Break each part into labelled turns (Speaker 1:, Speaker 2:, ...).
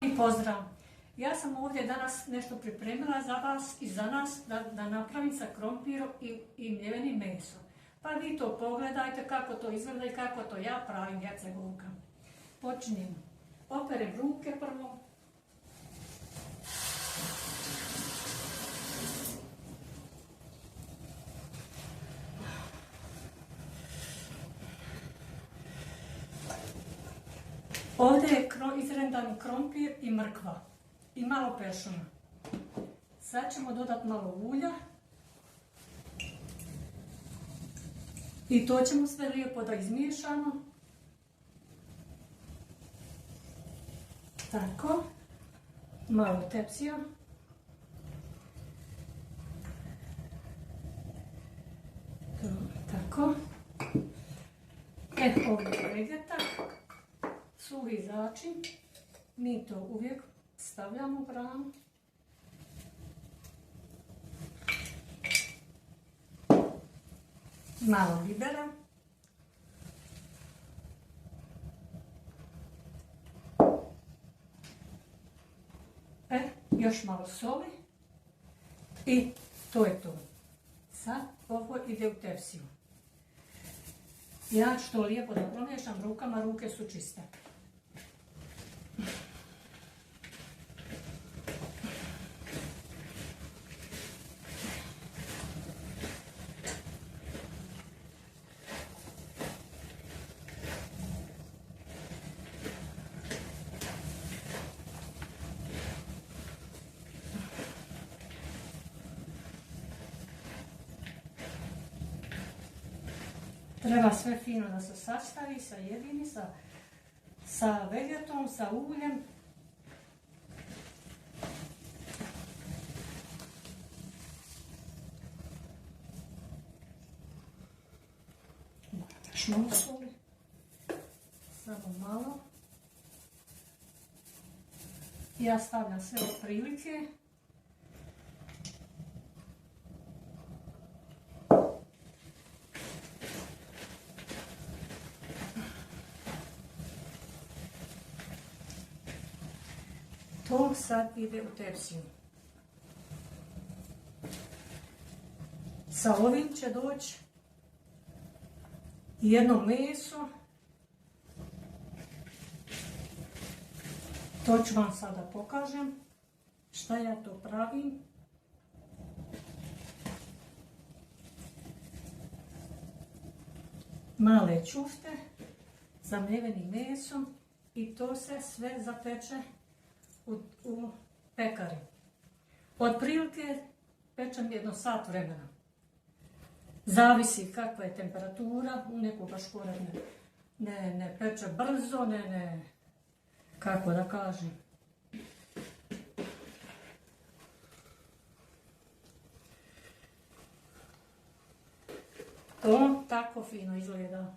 Speaker 1: I pozdrav! Ja sam ovdje danas nešto pripremila za vas i za nas da napravim sa krompirom i mljevenim mesom. Pa vi to pogledajte kako to izgleda i kako to ja pravim jacek luka. Počinjemo. Operem ruke prvo. Ovdje je izrendani krompir i mrkva i malo peršuna. Sad ćemo dodati malo ulja i to ćemo sve lijepo da izmiješamo. Tako, malo tepsija. Tako. Ovdje je vegeta. Suhi začin, mi to uvijek stavljamo u hranu. Malo bibera. Još malo soli. I to je to. Sad ovo ide u tepsiju. Ja ću to lijepo da promiješam rukama, ruke su čiste. Treba sve fino da se sastavi, sajedini, sa vegetom, sa uljem. Još malo soli. Samo malo. Ja stavljam sve otprilike. To sad ide u tepsiju. Sa ovim će doći jedno meso. To ću vam sada pokažem šta ja to pravim. Male čufte sa mljevenim mesom i to se sve zapeče u pekari. Otprilike pečem jedno sat vremena. Zavisi kakva je temperatura, u neku baš korak ne peče brzo, kako da kažem. To tako fino izgleda.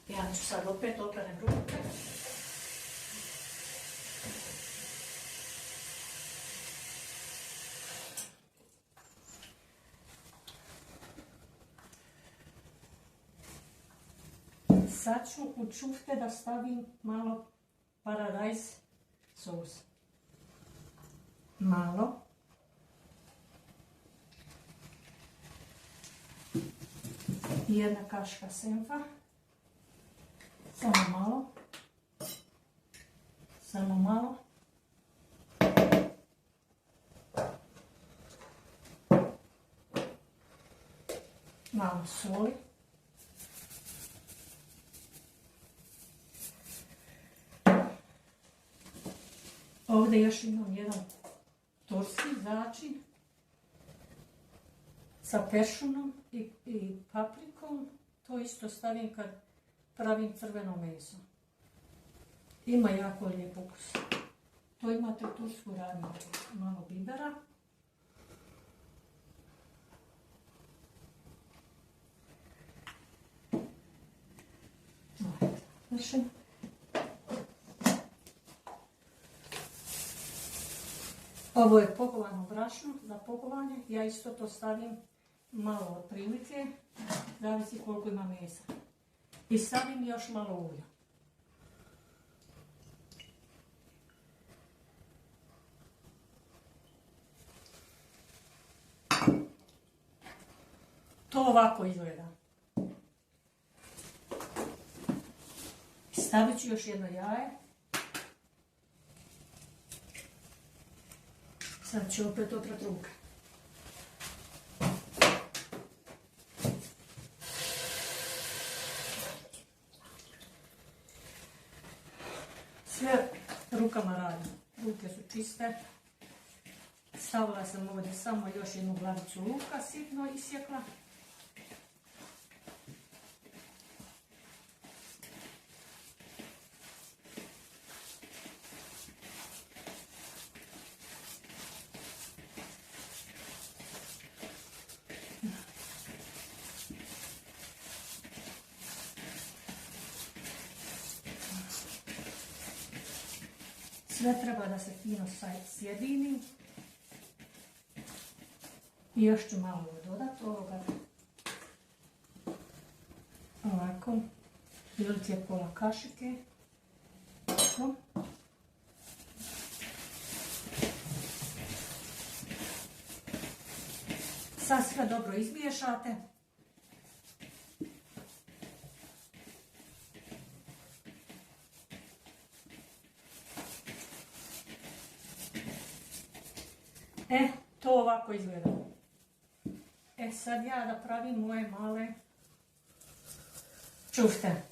Speaker 1: Ja ću sad opet operem ruke. Sad ću u čufte da stavim malo paradajz sos. Malo. I jedna kaška senfa. Samo malo. Samo malo. Malo soli. Ovdje još imam jedan turski začin sa peršunom i paprikom. To isto stavim kad pravim crveno meso. Ima jako lijep ukus. To imate u tursku radnju. Malo bibera. Ovo je pokovano brašno za pokovanje. Ja isto to stavim malo otprilike. Zavisi koliko ima mesa. I stavim još malo ulja. To ovako izgleda. Stavit ću još jedno jaje. Sad ću opet oprat ruke. Sve rukama radim. Ruke su čiste. Stavila sam ovdje samo još jednu glavicu luka sitno isjekla. Sve treba da se fino sjedini. I još ću malo dodati ovoga. Ovako. Ili ti je pola kašike. Ovako. Sad sve dobro izmiješate. To ovako izgleda. Sad ja da pravim moje male čufte.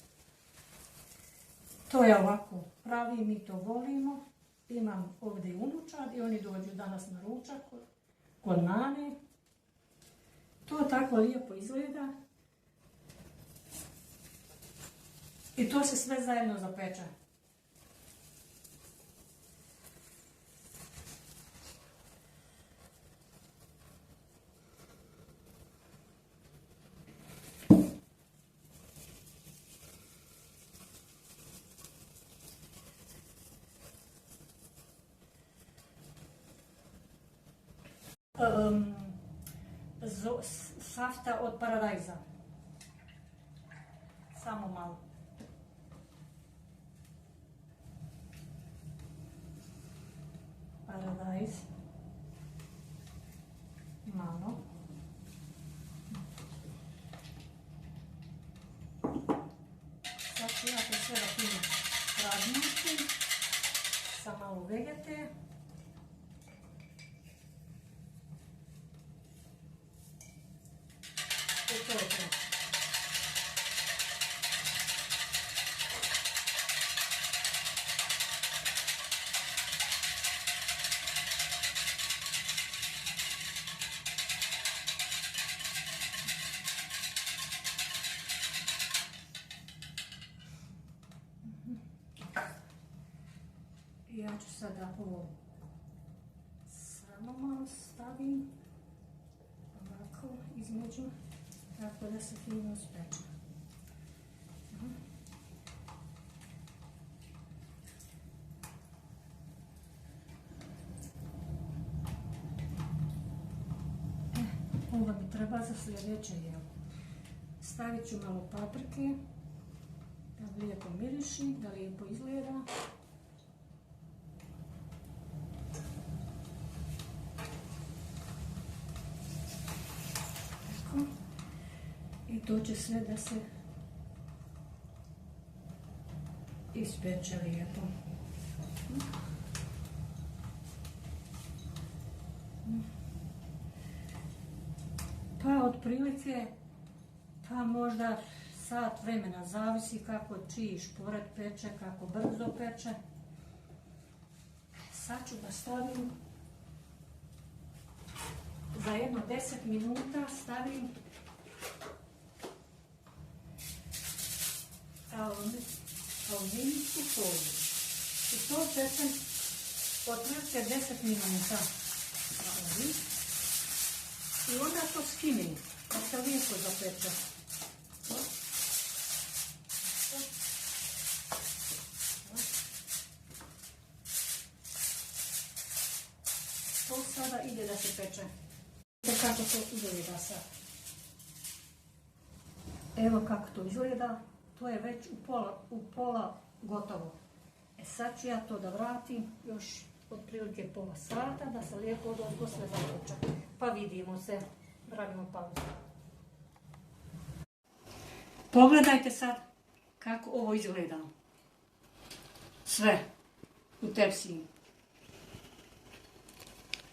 Speaker 1: To ja ovako pravim, mi to volimo. Imam ovdje unučad i oni dođu danas na ručak kod nane. To tako lijepo izgleda. I to se sve zajedno zapeče. Safta od paradajza. Samo malo. Paradajz. Malo. Sad ću ja to sve da fino razmutim sa malo vegete. To je to. Ja ću sada ovo samo malo stavim ovako između, tako da se fino speče. Ovo mi treba za sljedeće jelo. Stavit ću malo paprike, da lijepo miriši, da lijepo izgleda. I to će sve da se ispeče lijepo. Pa otprilike, pa možda sat vremena, zavisi kako čiji šporet peče, kako brzo peče. Sad ću da stavim za jedno 10 minuta, stavim aluminijsku foliju. I to pečem otprilike 10 minuta. I onda to skinim, da se lijepo zapeče. To sada ide da se peče. Kako to izgleda sad. Evo kako to izgleda. to je već u pola gotovo. Sad ću ja to da vratim još otprilike pola sata, da se lijepo odozgo sve zapeče. Pa vidimo se, pravimo pauzu. Pogledajte sad kako ovo izgleda. Sve u tepsiji.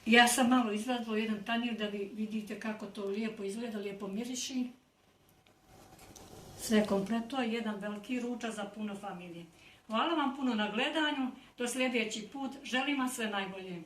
Speaker 1: Ja sam malo izvadila jedan tanjir da vi vidite kako to lijepo izgleda, lijepo miriši. Sve kompletno, jedan veliki ručak za puno familije. Hvala vam puno na gledanju, do sljedeći put, želim vam sve najbolje.